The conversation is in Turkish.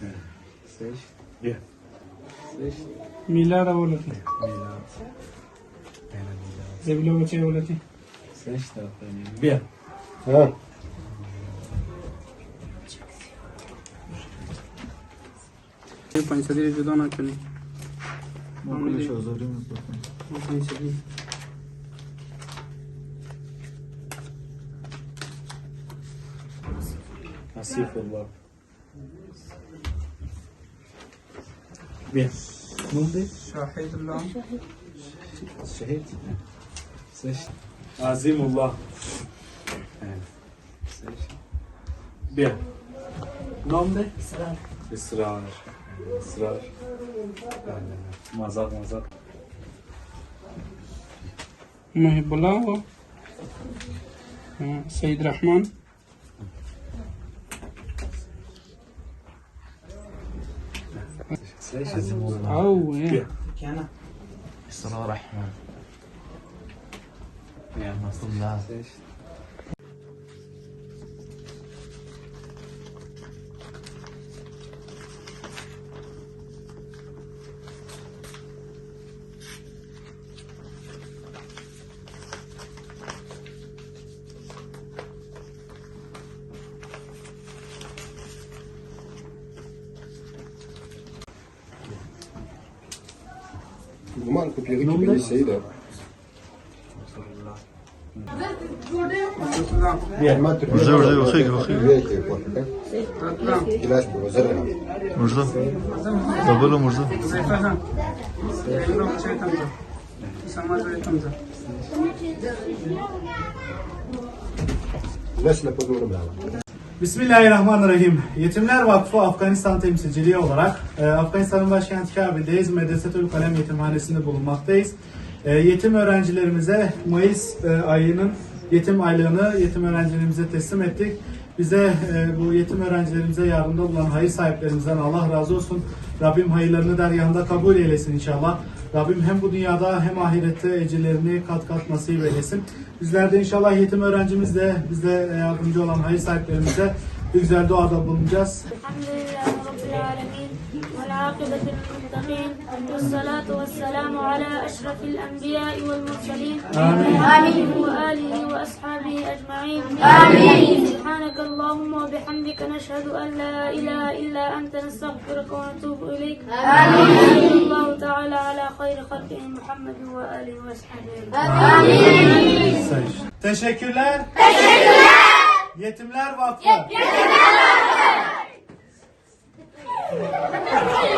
6. Bien. 6. मिलाद बोला थी Milad. Pena milad. जब लोग बच्चे बोला थी 6 también. Bien. Ha. पैसा दे जुदा ना करनी Mogli się ozorimy. पैसा दी Asifullah. Bien. Nombre? Shahid Allah Şehit. 6. Azimullah. Evet. 6. Bien. Nombre? Israr. Israr. Israr. Mazak mazak. محب الله و سيد رحمن Azimullah. أو Bien. إسراء رحمن Bien. رحمة الله 6. Comment on peut récupérer السيدة؟ Bien. ما تبي ورجع أخيك جلاش بوزرها مرزا قبله مرزا زيفها يقولون شيء تمزح يسمى زي تمزح ليش لا بدور معه Bismillahirrahmanirrahim. Yetimler Vakfı Afganistan temsilciliği olarak Afganistan'ın başkenti Kabil'deyiz. Medresetül Kalem Yetimhanesi'nde bulunmaktayız. Yetim öğrencilerimize Mayıs ayının yetim aylığını yetim öğrencilerimize teslim ettik. Bize bu yetim öğrencilerimize yardımda bulunan hayır sahiplerimizden Allah razı olsun. Rabbim hayırlarını dergahında kabul eylesin inşallah. Rabbim hem bu dünyada hem ahirette ecirlerini kat kat nasip eylesin. Bizler de inşallah yetim öğrencimizle bize yardımcı olan hayır sahiplerimize bir güzel duada bulunacağız. Elhamdülillahi Rabbil alemin. Vel akibetul muttaqin. Vessalatu vesselamu ala eşrefil enbiyai vel mursalin. Amin. Ve alihi ve ashabihi ecma'in. Amin. Subhaneke Allahumma ve bihamdike neşhedü en la ilahe illa ente nestağfiruke ve netubu ileyk. Amin. Allahu Teala ala hayri halkihi Muhammedin ve alihi ve ashabihi. Teşekkürler. Yetimler Vakfı. Yetimler Vakfı.